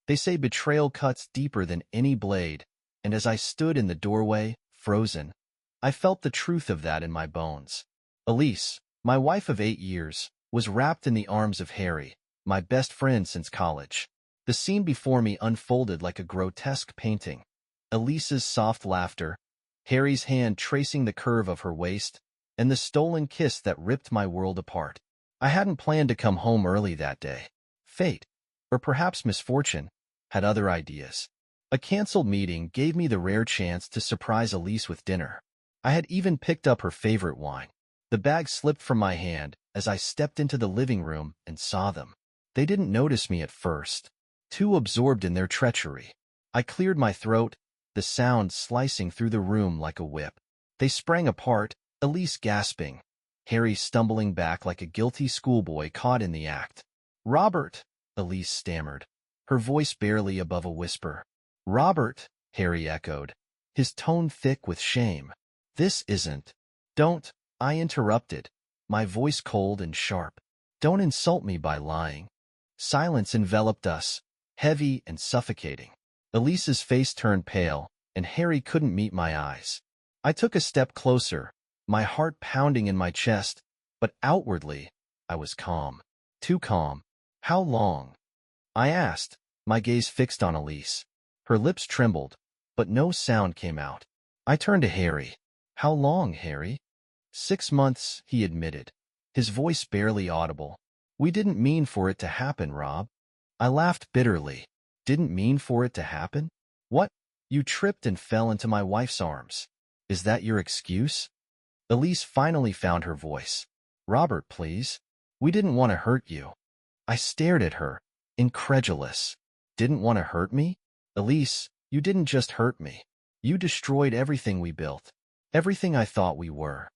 They say betrayal cuts deeper than any blade, and as I stood in the doorway, frozen, I felt the truth of that in my bones. Elise, my wife of 8 years, was wrapped in the arms of Harry, my best friend since college. The scene before me unfolded like a grotesque painting. Elise's soft laughter, Harry's hand tracing the curve of her waist, and the stolen kiss that ripped my world apart. I hadn't planned to come home early that day. Fate, or perhaps misfortune, had other ideas. A canceled meeting gave me the rare chance to surprise Elise with dinner. I had even picked up her favorite wine. The bag slipped from my hand as I stepped into the living room and saw them. They didn't notice me at first, too absorbed in their treachery. I cleared my throat, the sound slicing through the room like a whip. They sprang apart, Elise gasping, Harry stumbling back like a guilty schoolboy caught in the act. "Robert," Elise stammered, her voice barely above a whisper. "Robert," Harry echoed, his tone thick with shame. "This isn't—" "Don't," I interrupted, my voice cold and sharp. "Don't insult me by lying." Silence enveloped us, heavy and suffocating. Elise's face turned pale, and Harry couldn't meet my eyes. I took a step closer, my heart pounding in my chest, but outwardly, I was calm. Too calm. "How long?" I asked, my gaze fixed on Elise. Her lips trembled, but no sound came out. I turned to Harry. "How long, Harry?" "6 months," he admitted, his voice barely audible. "We didn't mean for it to happen, Rob." I laughed bitterly. "Didn't mean for it to happen? What? You tripped and fell into my wife's arms. Is that your excuse?" Elise finally found her voice. "Robert, please. We didn't want to hurt you." I stared at her, incredulous. "Didn't want to hurt me? Elise, you didn't just hurt me. You destroyed everything we built, everything I thought we were."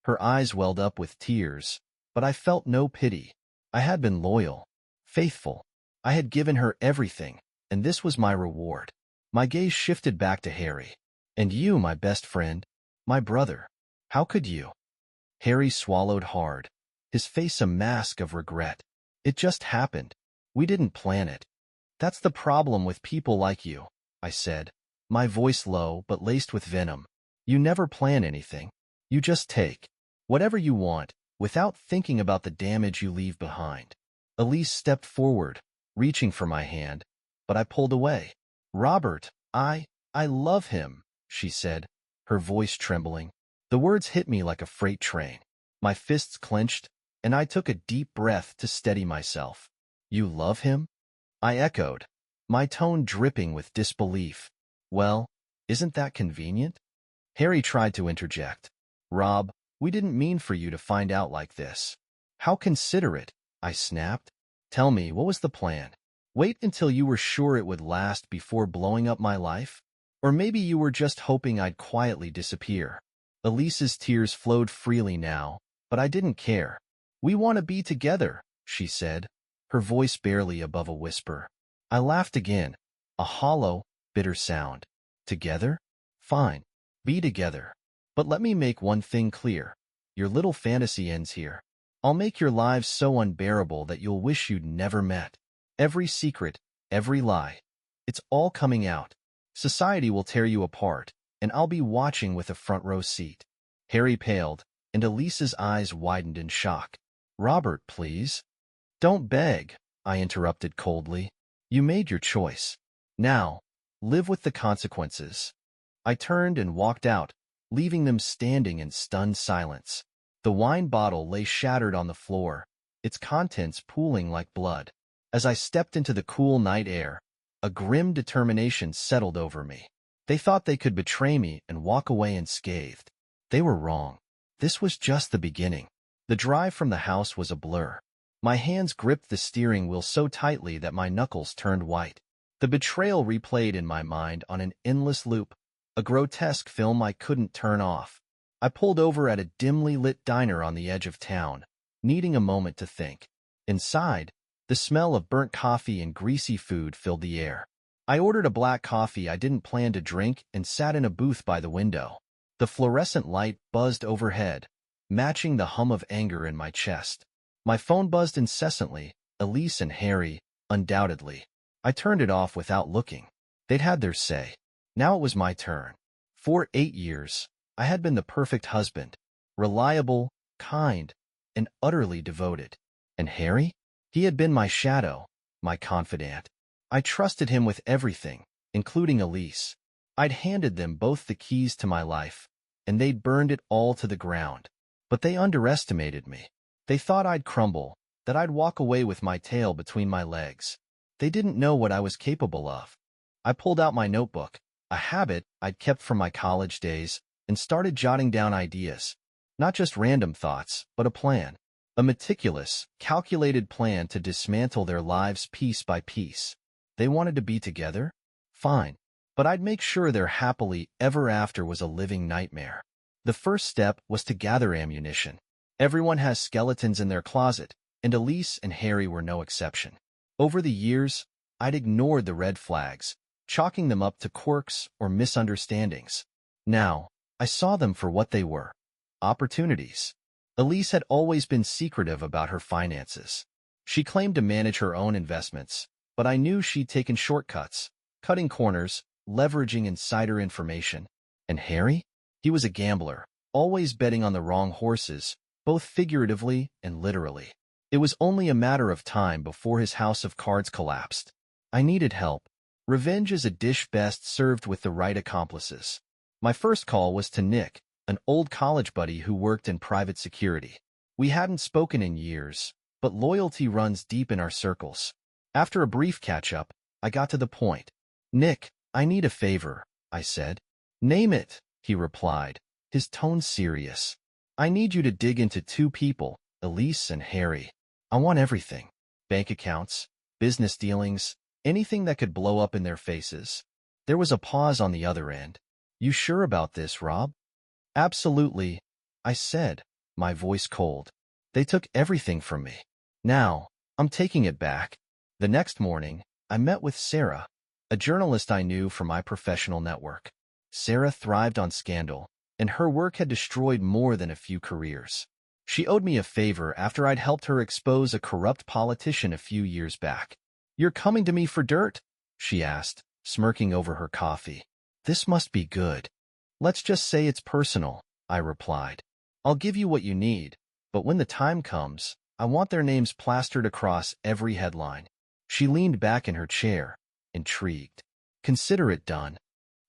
Her eyes welled up with tears, but I felt no pity. I had been loyal, faithful. I had given her everything, and this was my reward. My gaze shifted back to Harry. "And you, my best friend, my brother. How could you?" Harry swallowed hard, his face a mask of regret. "It just happened. We didn't plan it." "That's the problem with people like you," I said, my voice low but laced with venom. "You never plan anything. You just take whatever you want, without thinking about the damage you leave behind." Elise stepped forward, reaching for my hand, but I pulled away. "Robert, I love him," she said, her voice trembling. The words hit me like a freight train. My fists clenched, and I took a deep breath to steady myself. "You love him?" I echoed, my tone dripping with disbelief. "Well, isn't that convenient?" Harry tried to interject. "Rob, we didn't mean for you to find out like this." "How considerate," I snapped. "Tell me, what was the plan? Wait until you were sure it would last before blowing up my life? Or maybe you were just hoping I'd quietly disappear." Elise's tears flowed freely now, but I didn't care. "We want to be together," she said, her voice barely above a whisper. I laughed again, a hollow, bitter sound. "Together? Fine. Be together. But let me make one thing clear. Your little fantasy ends here. I'll make your lives so unbearable that you'll wish you'd never met. Every secret, every lie. It's all coming out. Society will tear you apart, and I'll be watching with a front-row seat." Harry paled, and Elise's eyes widened in shock. "Robert, please." "Don't beg," I interrupted coldly. "You made your choice. Now, live with the consequences." I turned and walked out, leaving them standing in stunned silence. The wine bottle lay shattered on the floor, its contents pooling like blood. As I stepped into the cool night air, a grim determination settled over me. They thought they could betray me and walk away unscathed. They were wrong. This was just the beginning. The drive from the house was a blur. My hands gripped the steering wheel so tightly that my knuckles turned white. The betrayal replayed in my mind on an endless loop, a grotesque film I couldn't turn off. I pulled over at a dimly lit diner on the edge of town, needing a moment to think. Inside, the smell of burnt coffee and greasy food filled the air. I ordered a black coffee I didn't plan to drink and sat in a booth by the window. The fluorescent light buzzed overhead, matching the hum of anger in my chest. My phone buzzed incessantly, Elise and Harry, undoubtedly. I turned it off without looking. They'd had their say. Now it was my turn. For 8 years, I had been the perfect husband, reliable, kind, and utterly devoted. And Harry? He had been my shadow, my confidant. I trusted him with everything, including Elise. I'd handed them both the keys to my life, and they'd burned it all to the ground. But they underestimated me. They thought I'd crumble, that I'd walk away with my tail between my legs. They didn't know what I was capable of. I pulled out my notebook, a habit I'd kept from my college days, and started jotting down ideas. Not just random thoughts, but a plan. A meticulous, calculated plan to dismantle their lives piece by piece. They wanted to be together? Fine. But I'd make sure their happily ever after was a living nightmare. The first step was to gather ammunition. Everyone has skeletons in their closet, and Elise and Harry were no exception. Over the years, I'd ignored the red flags, chalking them up to quirks or misunderstandings. Now, I saw them for what they were. Opportunities. Elise had always been secretive about her finances. She claimed to manage her own investments, but I knew she'd taken shortcuts, cutting corners, leveraging insider information. And Harry? He was a gambler, always betting on the wrong horses, both figuratively and literally. It was only a matter of time before his house of cards collapsed. I needed help. Revenge is a dish best served with the right accomplices. My first call was to Nick, an old college buddy who worked in private security. We hadn't spoken in years, but loyalty runs deep in our circles. After a brief catch-up, I got to the point. "Nick, I need a favor," I said. "Name it," he replied, his tone serious. "I need you to dig into 2 people, Elise and Harry. I want everything. Bank accounts, business dealings, anything that could blow up in their faces." There was a pause on the other end. "You sure about this, Rob?" "Absolutely," I said, my voice cold. "They took everything from me. Now, I'm taking it back." The next morning, I met with Sarah, a journalist I knew from my professional network. Sarah thrived on scandal, and her work had destroyed more than a few careers. She owed me a favor after I'd helped her expose a corrupt politician a few years back. "You're coming to me for dirt?" she asked, smirking over her coffee. "This must be good." "Let's just say it's personal," I replied. "I'll give you what you need, but when the time comes, I want their names plastered across every headline." She leaned back in her chair, intrigued. "Consider it done."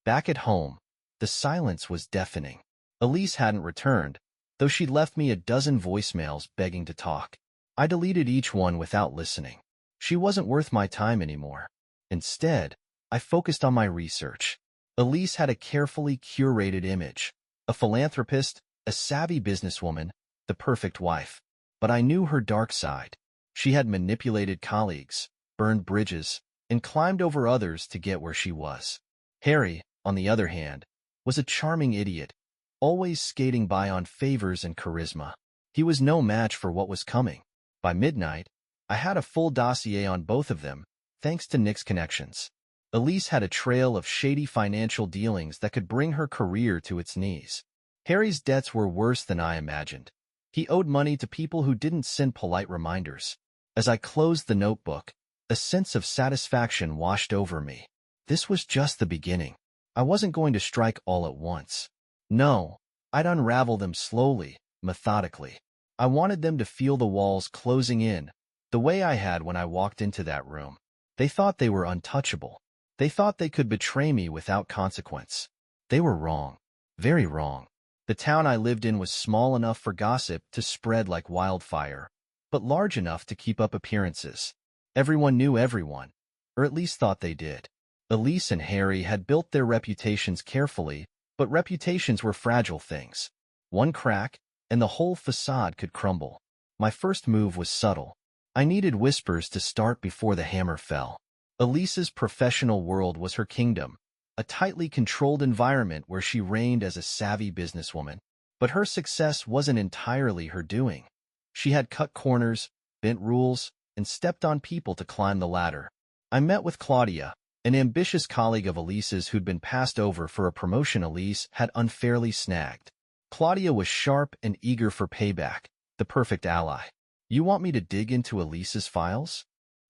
Back at home, the silence was deafening. Elise hadn't returned, though she'd left me a dozen voicemails begging to talk. I deleted each one without listening. She wasn't worth my time anymore. Instead, I focused on my research. Elise had a carefully curated image, a philanthropist, a savvy businesswoman, the perfect wife. But I knew her dark side. She had manipulated colleagues, burned bridges, and climbed over others to get where she was. Harry, on the other hand, was a charming idiot, always skating by on favors and charisma. He was no match for what was coming. By midnight, I had a full dossier on both of them, thanks to Nick's connections. Elise had a trail of shady financial dealings that could bring her career to its knees. Harry's debts were worse than I imagined. He owed money to people who didn't send polite reminders. As I closed the notebook, a sense of satisfaction washed over me. This was just the beginning. I wasn't going to strike all at once. No, I'd unravel them slowly, methodically. I wanted them to feel the walls closing in, the way I had when I walked into that room. They thought they were untouchable. They thought they could betray me without consequence. They were wrong. Very wrong. The town I lived in was small enough for gossip to spread like wildfire, but large enough to keep up appearances. Everyone knew everyone, or at least thought they did. Elise and Harry had built their reputations carefully, but reputations were fragile things. One crack, and the whole facade could crumble. My first move was subtle. I needed whispers to start before the hammer fell. Elise's professional world was her kingdom, a tightly controlled environment where she reigned as a savvy businesswoman. But her success wasn't entirely her doing. She had cut corners, bent rules, and stepped on people to climb the ladder. I met with Claudia, an ambitious colleague of Elise's who'd been passed over for a promotion Elise had unfairly snagged. Claudia was sharp and eager for payback, the perfect ally. "You want me to dig into Elise's files?"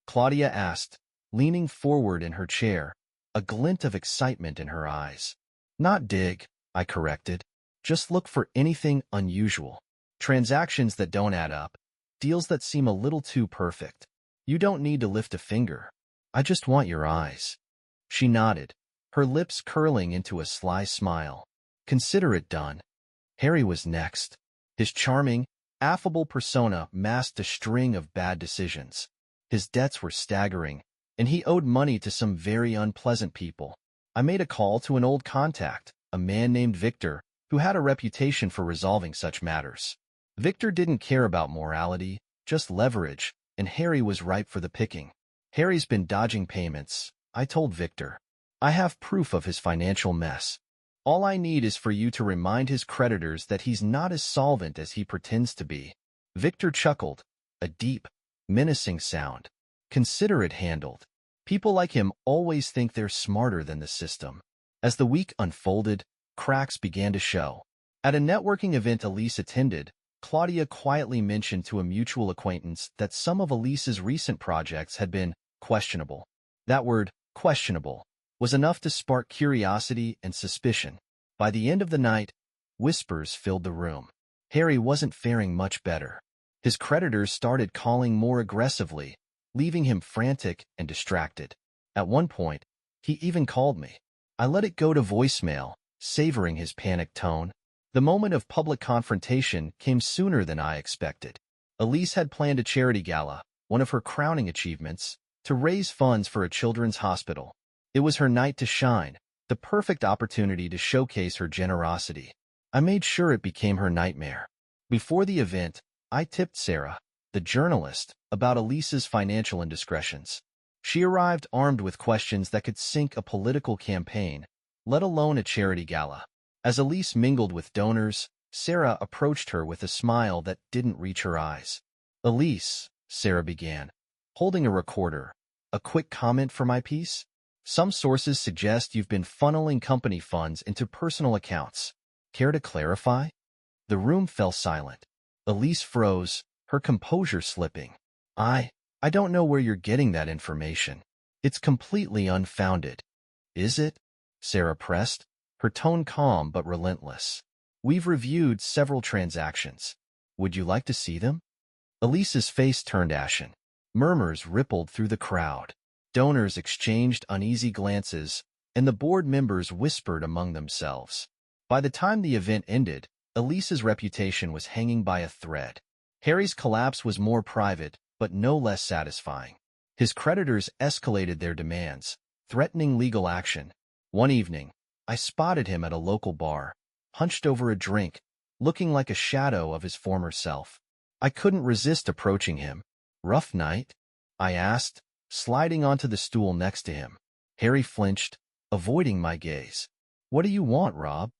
Claudia asked, leaning forward in her chair, a glint of excitement in her eyes. Not dig, I corrected. Just look for anything unusual. Transactions that don't add up. Deals that seem a little too perfect. You don't need to lift a finger. I just want your eyes. She nodded, her lips curling into a sly smile. Consider it done. Harry was next. His charming, affable persona masked a string of bad decisions. His debts were staggering, and he owed money to some very unpleasant people. I made a call to an old contact, a man named Victor, who had a reputation for resolving such matters. Victor didn't care about morality, just leverage, and Harry was ripe for the picking. Harry's been dodging payments, I told Victor. I have proof of his financial mess. All I need is for you to remind his creditors that he's not as solvent as he pretends to be. Victor chuckled, a deep, menacing sound. Consider it handled. People like him always think they're smarter than the system. As the week unfolded, cracks began to show. At a networking event Elise attended, Claudia quietly mentioned to a mutual acquaintance that some of Elise's recent projects had been questionable. That word, questionable, was enough to spark curiosity and suspicion. By the end of the night, whispers filled the room. Harry wasn't faring much better. His creditors started calling more aggressively, leaving him frantic and distracted. At one point, he even called me. I let it go to voicemail, savoring his panicked tone. The moment of public confrontation came sooner than I expected. Elise had planned a charity gala, one of her crowning achievements, to raise funds for a children's hospital. It was her night to shine, the perfect opportunity to showcase her generosity. I made sure it became her nightmare. Before the event, I tipped Sarah, the journalist, about Elise's financial indiscretions. She arrived armed with questions that could sink a political campaign, let alone a charity gala. As Elise mingled with donors, Sarah approached her with a smile that didn't reach her eyes. Elise, Sarah began, holding a recorder. A quick comment for my piece? Some sources suggest you've been funneling company funds into personal accounts. Care to clarify? The room fell silent. Elise froze, her composure slipping. I don't know where you're getting that information. It's completely unfounded. Is it? Sarah pressed, her tone calm but relentless. We've reviewed several transactions. Would you like to see them? Elise's face turned ashen. Murmurs rippled through the crowd. Donors exchanged uneasy glances, and the board members whispered among themselves. By the time the event ended, Elise's reputation was hanging by a thread. Harry's collapse was more private, but no less satisfying. His creditors escalated their demands, threatening legal action. One evening, I spotted him at a local bar, hunched over a drink, looking like a shadow of his former self. I couldn't resist approaching him. Rough night? I asked, sliding onto the stool next to him. Harry flinched, avoiding my gaze. What do you want, Rob?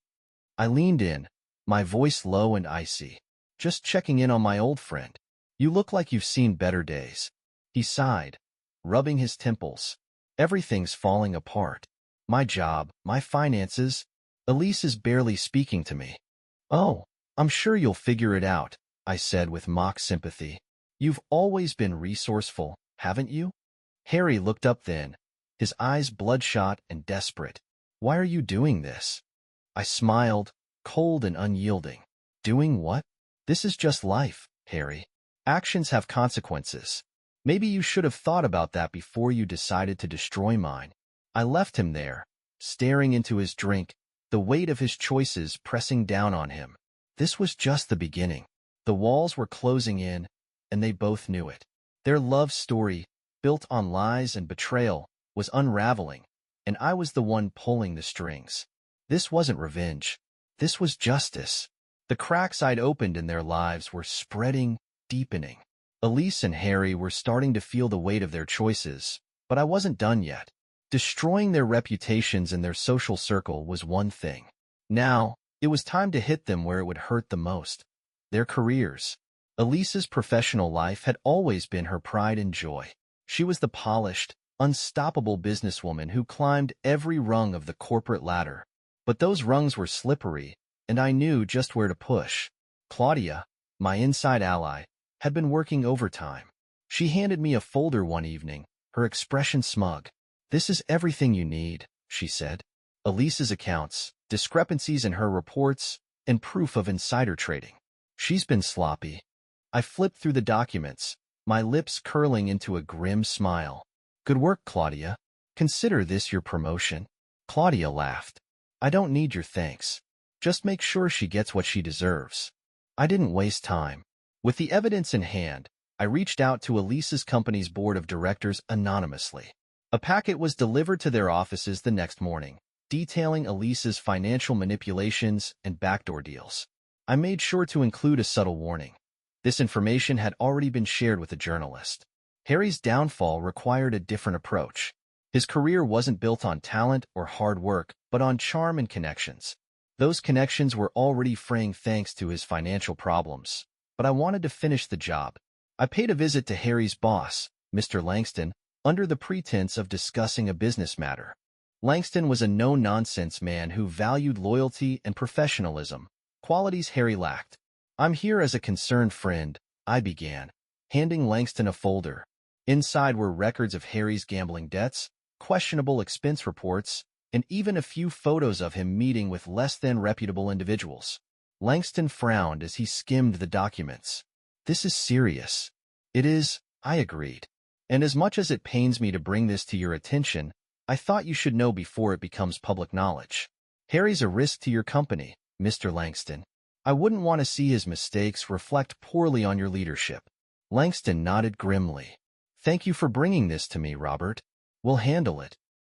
I leaned in, my voice low and icy. Just checking in on my old friend. You look like you've seen better days. He sighed, rubbing his temples. Everything's falling apart. My job, my finances. Elise is barely speaking to me. Oh, I'm sure you'll figure it out, I said with mock sympathy. You've always been resourceful, haven't you? Harry looked up then, his eyes bloodshot and desperate. Why are you doing this? I smiled, cold and unyielding. Doing what? This is just life, Harry. Actions have consequences. Maybe you should have thought about that before you decided to destroy mine. I left him there, staring into his drink, the weight of his choices pressing down on him. This was just the beginning. The walls were closing in, and they both knew it. Their love story, built on lies and betrayal, was unraveling, and I was the one pulling the strings. This wasn't revenge. This was justice. The cracks I'd opened in their lives were spreading, deepening. Elise and Harry were starting to feel the weight of their choices, but I wasn't done yet. Destroying their reputations and their social circle was one thing. Now, it was time to hit them where it would hurt the most. Their careers. Elise's professional life had always been her pride and joy. She was the polished, unstoppable businesswoman who climbed every rung of the corporate ladder. But those rungs were slippery, and I knew just where to push. Claudia, my inside ally, had been working overtime. She handed me a folder one evening, her expression smug. "This is everything you need," she said. "Elise's accounts, discrepancies in her reports, and proof of insider trading. She's been sloppy." I flipped through the documents, my lips curling into a grim smile. "Good work, Claudia. Consider this your promotion." Claudia laughed. "I don't need your thanks. Just make sure she gets what she deserves." I didn't waste time. With the evidence in hand, I reached out to Elise's company's board of directors anonymously. A packet was delivered to their offices the next morning, detailing Elise's financial manipulations and backdoor deals. I made sure to include a subtle warning. This information had already been shared with a journalist. Harry's downfall required a different approach. His career wasn't built on talent or hard work, but on charm and connections. Those connections were already fraying thanks to his financial problems, but I wanted to finish the job. I paid a visit to Harry's boss, Mr. Langston, under the pretense of discussing a business matter. Langston was a no-nonsense man who valued loyalty and professionalism, qualities Harry lacked. "I'm here as a concerned friend," I began, handing Langston a folder. Inside were records of Harry's gambling debts, questionable expense reports, and even a few photos of him meeting with less-than reputable individuals. Langston frowned as he skimmed the documents. "This is serious." "It is," I agreed. "And as much as it pains me to bring this to your attention, I thought you should know before it becomes public knowledge. Harry's a risk to your company, Mr. Langston. I wouldn't want to see his mistakes reflect poorly on your leadership." Langston nodded grimly. "Thank you for bringing this to me, Robert. We'll handle it."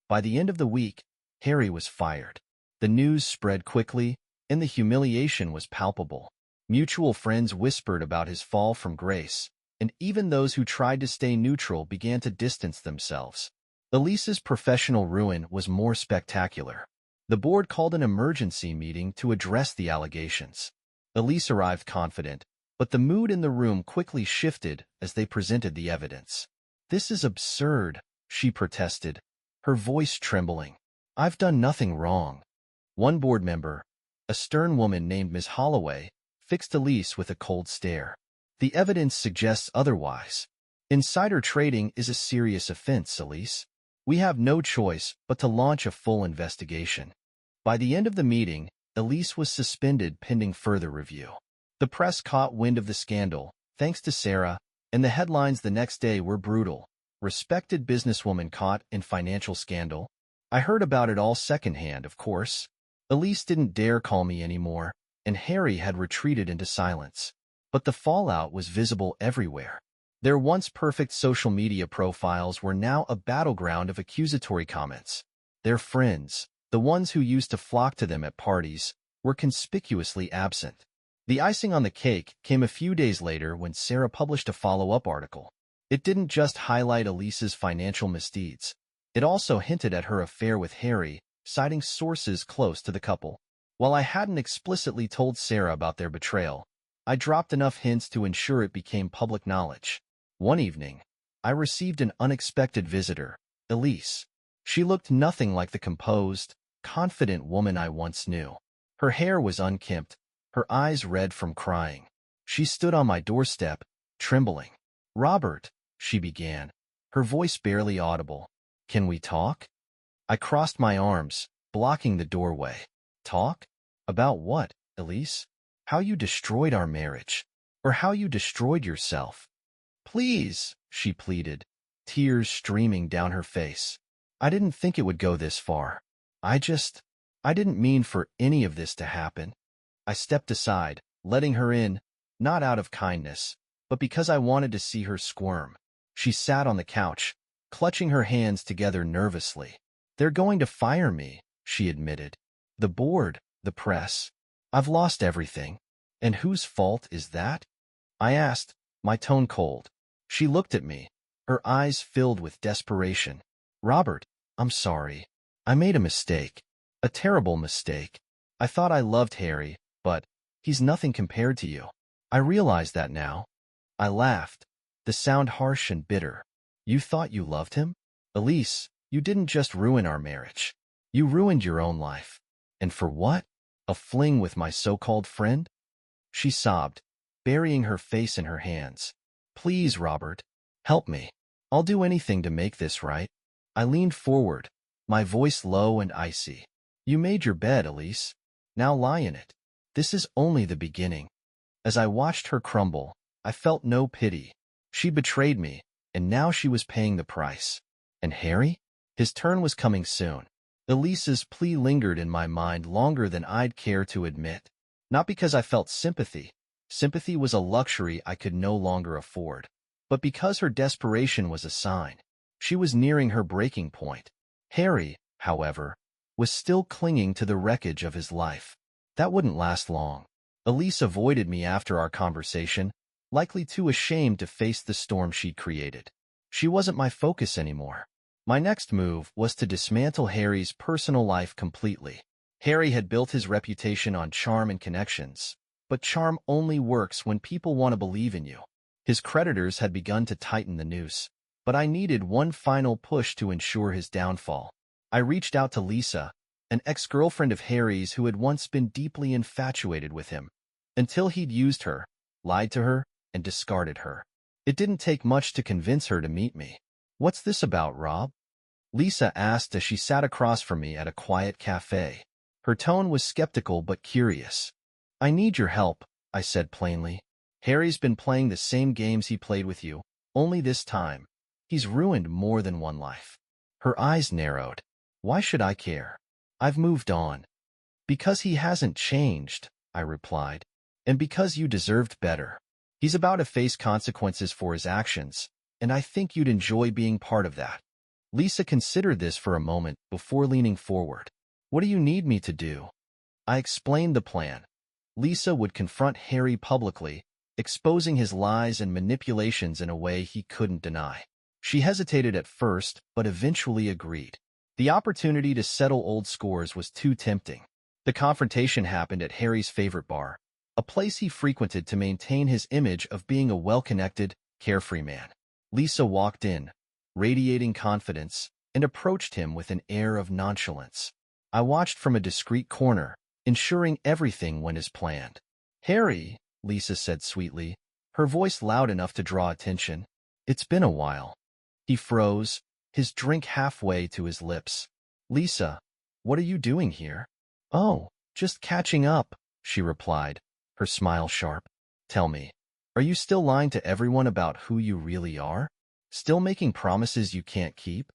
By the end of the week, Harry was fired. The news spread quickly, and the humiliation was palpable. Mutual friends whispered about his fall from grace, and even those who tried to stay neutral began to distance themselves. Elise's professional ruin was more spectacular. The board called an emergency meeting to address the allegations. Elise arrived confident, but the mood in the room quickly shifted as they presented the evidence. "This is absurd," she protested, her voice trembling. "I've done nothing wrong." One board member, a stern woman named Miss Holloway, fixed Elise with a cold stare. "The evidence suggests otherwise. Insider trading is a serious offense, Elise. We have no choice but to launch a full investigation." By the end of the meeting, Elise was suspended pending further review. The press caught wind of the scandal, thanks to Sarah, and the headlines the next day were brutal. "Respected businesswoman caught in financial scandal." I heard about it all secondhand, of course. Elise didn't dare call me anymore, and Harry had retreated into silence. But the fallout was visible everywhere. Their once perfect social media profiles were now a battleground of accusatory comments. Their friends, the ones who used to flock to them at parties, were conspicuously absent. The icing on the cake came a few days later when Sarah published a follow-up article. It didn't just highlight Elise's financial misdeeds. It also hinted at her affair with Harry, citing sources close to the couple. While I hadn't explicitly told Sarah about their betrayal, I dropped enough hints to ensure it became public knowledge. One evening, I received an unexpected visitor, Elise. She looked nothing like the composed, confident woman I once knew. Her hair was unkempt, her eyes red from crying. She stood on my doorstep, trembling. "Robert," she began, her voice barely audible. "Can we talk?" I crossed my arms, blocking the doorway. "Talk? About what, Elise? How you destroyed our marriage? Or how you destroyed yourself?" "Please," she pleaded, tears streaming down her face. "I didn't think it would go this far. I didn't mean for any of this to happen." I stepped aside, letting her in, not out of kindness, but because I wanted to see her squirm. She sat on the couch, clutching her hands together nervously. "They're going to fire me," she admitted. "The board, the press. I've lost everything. And whose fault is that?" I asked, my tone cold. She looked at me, her eyes filled with desperation. "Robert, I'm sorry. I made a mistake. A terrible mistake. I thought I loved Harry, but he's nothing compared to you. I realize that now." I laughed, the sound harsh and bitter. "You thought you loved him? Elise, you didn't just ruin our marriage. You ruined your own life. And for what? A fling with my so-called friend?" She sobbed, burying her face in her hands. "Please, Robert, help me. I'll do anything to make this right. I leaned forward, my voice low and icy. You made your bed, Elise. Now lie in it. This is only the beginning. As I watched her crumble, I felt no pity. She betrayed me, and now she was paying the price. And Harry? His turn was coming soon. Elise's plea lingered in my mind longer than I'd care to admit. Not because I felt sympathy. Sympathy was a luxury I could no longer afford. But because her desperation was a sign. She was nearing her breaking point. Harry, however, was still clinging to the wreckage of his life. That wouldn't last long. Elise avoided me after our conversation, likely too ashamed to face the storm she'd created. She wasn't my focus anymore. My next move was to dismantle Harry's personal life completely. Harry had built his reputation on charm and connections, but charm only works when people want to believe in you. His creditors had begun to tighten the noose, but I needed one final push to ensure his downfall. I reached out to Lisa, an ex-girlfriend of Harry's who had once been deeply infatuated with him, until he'd used her, lied to her, and discarded her. It didn't take much to convince her to meet me. What's this about, Rob? Lisa asked as she sat across from me at a quiet cafe. Her tone was skeptical but curious. I need your help, I said plainly. Harry's been playing the same games he played with you, only this time. He's ruined more than one life. Her eyes narrowed. Why should I care? I've moved on. Because he hasn't changed, I replied. And because you deserved better. He's about to face consequences for his actions, and I think you'd enjoy being part of that. Lisa considered this for a moment before leaning forward. What do you need me to do? I explained the plan. Lisa would confront Harry publicly, exposing his lies and manipulations in a way he couldn't deny. She hesitated at first, but eventually agreed. The opportunity to settle old scores was too tempting. The confrontation happened at Harry's favorite bar, a place he frequented to maintain his image of being a well-connected, carefree man. Lisa walked in, radiating confidence, and approached him with an air of nonchalance. I watched from a discreet corner, ensuring everything went as planned. Harry, Lisa said sweetly, her voice loud enough to draw attention. It's been a while. He froze, his drink halfway to his lips. Lisa, what are you doing here? Oh, just catching up, she replied, her smile sharp. Tell me, are you still lying to everyone about who you really are? Still making promises you can't keep?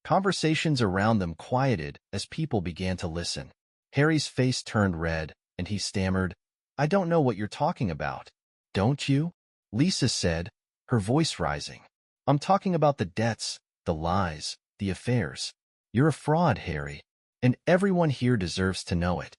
Conversations around them quieted as people began to listen. Harry's face turned red, and he stammered, I don't know what you're talking about. Don't you? Lisa said, her voice rising. I'm talking about the debts, the lies, the affairs. You're a fraud, Harry, and everyone here deserves to know it.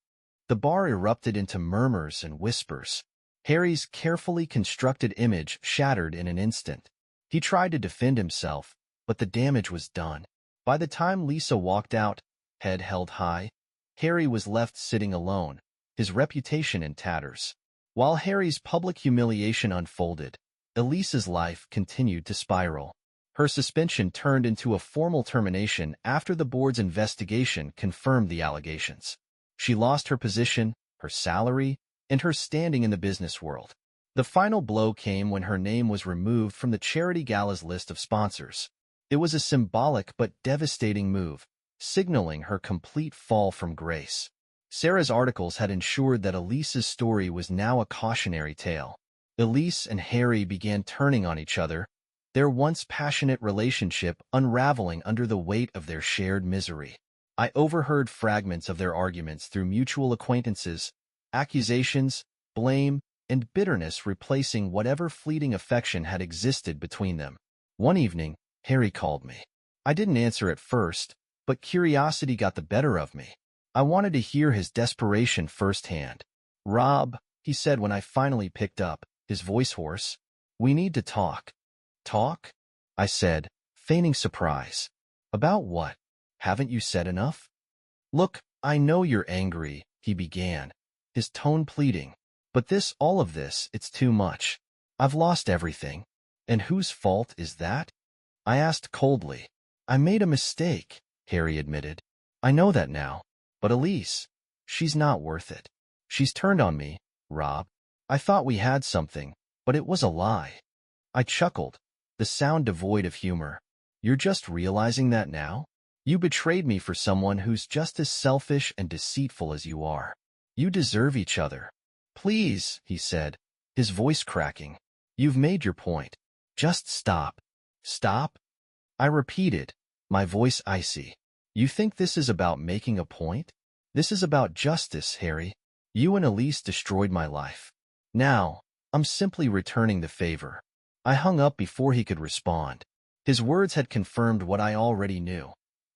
The bar erupted into murmurs and whispers. Harry's carefully constructed image shattered in an instant. He tried to defend himself, but the damage was done. By the time Lisa walked out, head held high, Harry was left sitting alone, his reputation in tatters. While Harry's public humiliation unfolded, Elise's life continued to spiral. Her suspension turned into a formal termination after the board's investigation confirmed the allegations. She lost her position, her salary, and her standing in the business world. The final blow came when her name was removed from the charity gala's list of sponsors. It was a symbolic but devastating move, signaling her complete fall from grace. Sarah's articles had ensured that Elise's story was now a cautionary tale. Elise and Harry began turning on each other, their once passionate relationship unraveling under the weight of their shared misery. I overheard fragments of their arguments through mutual acquaintances, accusations, blame, and bitterness replacing whatever fleeting affection had existed between them. One evening, Harry called me. I didn't answer at first, but curiosity got the better of me. I wanted to hear his desperation firsthand. Rob, he said when I finally picked up, his voice hoarse, we need to talk. Talk? I said, feigning surprise. About what? Haven't you said enough? Look, I know you're angry, he began, his tone pleading. But all of this, it's too much. I've lost everything. And whose fault is that? I asked coldly. I made a mistake, Harry admitted. I know that now. But Elise, she's not worth it. She's turned on me, Rob. I thought we had something, but it was a lie. I chuckled. the sound devoid of humor. You're just realizing that now? You betrayed me for someone who's just as selfish and deceitful as you are. You deserve each other. Please, he said, his voice cracking. You've made your point. Just stop. Stop? I repeated, my voice icy. You think this is about making a point? This is about justice, Harry. You and Elise destroyed my life. Now, I'm simply returning the favor. I hung up before he could respond. His words had confirmed what I already knew.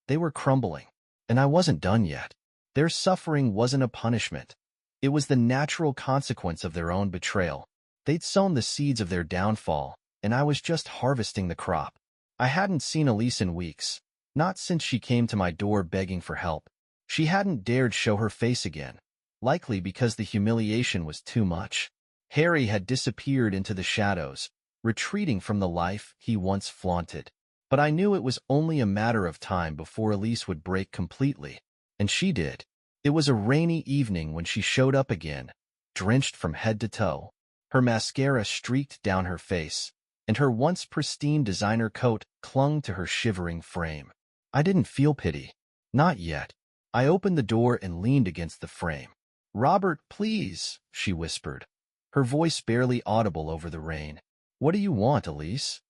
They were crumbling, and I wasn't done yet. Their suffering wasn't a punishment. It was the natural consequence of their own betrayal. They'd sown the seeds of their downfall, and I was just harvesting the crop. I hadn't seen Elise in weeks, not since she came to my door begging for help. She hadn't dared show her face again, likely because the humiliation was too much. Harry had disappeared into the shadows, retreating from the life he once flaunted. But I knew it was only a matter of time before Elise would break completely, and she did. It was a rainy evening when she showed up again, drenched from head to toe. Her mascara streaked down her face, and her once pristine designer coat clung to her shivering frame. I didn't feel pity. Not yet. I opened the door and leaned against the frame. "Robert, please," she whispered, her voice barely audible over the rain. "What do you want, Elise?"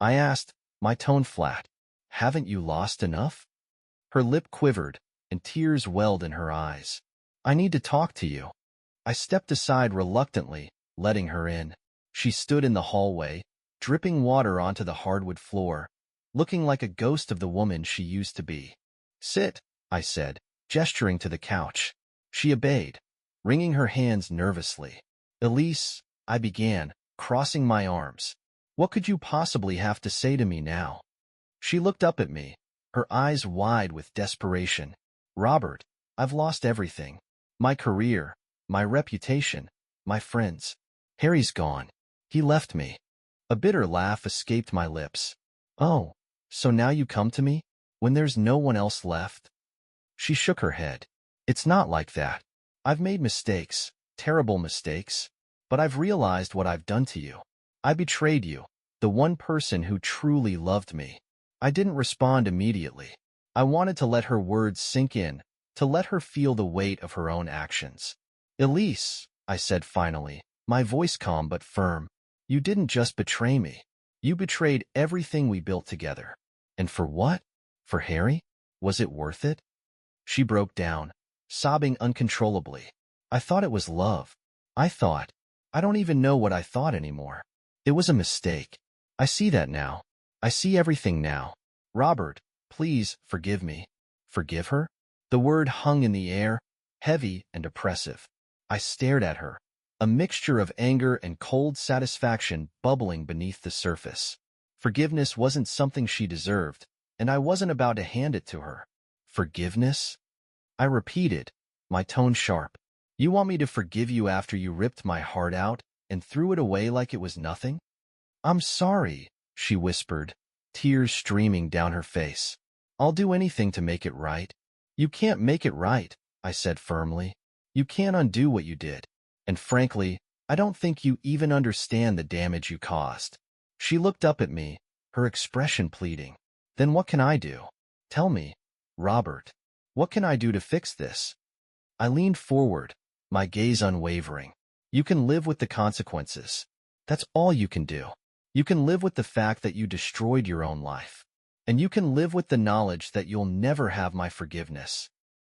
I asked, my tone flat. "Haven't you lost enough?" Her lip quivered, and tears welled in her eyes. "I need to talk to you." I stepped aside reluctantly, letting her in. She stood in the hallway, dripping water onto the hardwood floor, looking like a ghost of the woman she used to be. "Sit," I said, gesturing to the couch. She obeyed, wringing her hands nervously. "Elise," I began, crossing my arms. "What could you possibly have to say to me now?" She looked up at me, her eyes wide with desperation. "Robert, I've lost everything. My career, my reputation, my friends. Harry's gone. He left me." A bitter laugh escaped my lips. "Oh, so now you come to me, when there's no one else left?" She shook her head. "It's not like that. I've made mistakes, terrible mistakes, but I've realized what I've done to you. I betrayed you, the one person who truly loved me." I didn't respond immediately. I wanted to let her words sink in, to let her feel the weight of her own actions. "Elise," I said finally, my voice calm but firm, "you didn't just betray me. You betrayed everything we built together. And for what? For Harry? Was it worth it?" She broke down, sobbing uncontrollably. "I thought it was love. I don't even know what I thought anymore. It was a mistake. I see that now. I see everything now. Robert, please forgive me." Forgive her? The word hung in the air, heavy and oppressive. I stared at her, a mixture of anger and cold satisfaction bubbling beneath the surface. Forgiveness wasn't something she deserved, and I wasn't about to hand it to her. "Forgiveness?" I repeated, my tone sharp. "You want me to forgive you after you ripped my heart out and threw it away like it was nothing?" "I'm sorry," she whispered, tears streaming down her face. "I'll do anything to make it right." "You can't make it right," I said firmly. "You can't undo what you did. And frankly, I don't think you even understand the damage you caused." She looked up at me, her expression pleading. "Then what can I do? Tell me, Robert. What can I do to fix this?" I leaned forward, my gaze unwavering. "You can live with the consequences. That's all you can do. You can live with the fact that you destroyed your own life. And you can live with the knowledge that you'll never have my forgiveness."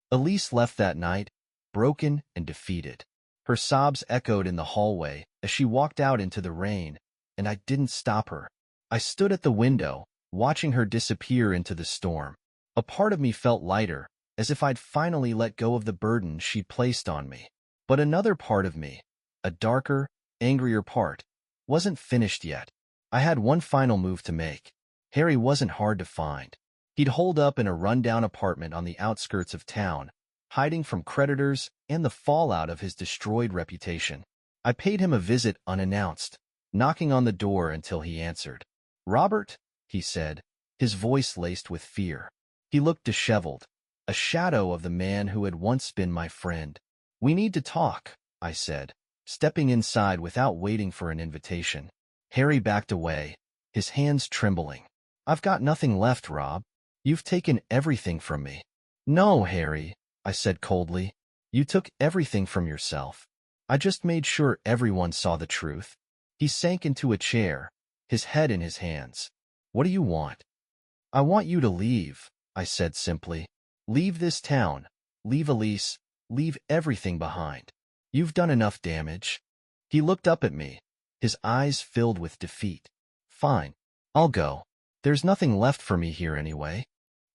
Elise left that night, broken and defeated. Her sobs echoed in the hallway as she walked out into the rain, and I didn't stop her. I stood at the window, watching her disappear into the storm. A part of me felt lighter, as if I'd finally let go of the burden she'd placed on me. But another part of me, a darker, angrier part, wasn't finished yet. I had one final move to make. Harry wasn't hard to find. He'd holed up in a rundown apartment on the outskirts of town, hiding from creditors and the fallout of his destroyed reputation. I paid him a visit unannounced, knocking on the door until he answered. "Robert," he said, his voice laced with fear. He looked disheveled, a shadow of the man who had once been my friend. "We need to talk," I said, stepping inside without waiting for an invitation. Harry backed away, his hands trembling. I've got nothing left, Rob. You've taken everything from me. No, Harry, I said coldly. You took everything from yourself. I just made sure everyone saw the truth. He sank into a chair, his head in his hands. What do you want? I want you to leave, I said simply. Leave this town. Leave Elise. Leave everything behind. You've done enough damage. He looked up at me, his eyes filled with defeat. Fine. I'll go. There's nothing left for me here anyway.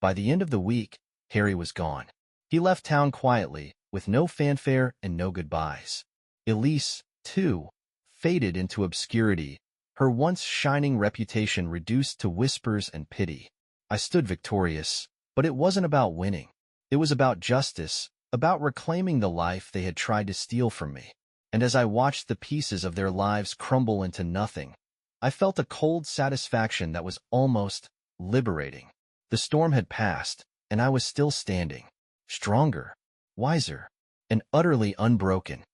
By the end of the week, Harry was gone. He left town quietly, with no fanfare and no goodbyes. Elise, too, faded into obscurity, her once shining reputation reduced to whispers and pity. I stood victorious, but it wasn't about winning. It was about justice, about reclaiming the life they had tried to steal from me. And as I watched the pieces of their lives crumble into nothing, I felt a cold satisfaction that was almost liberating. The storm had passed, and I was still standing, stronger, wiser, and utterly unbroken.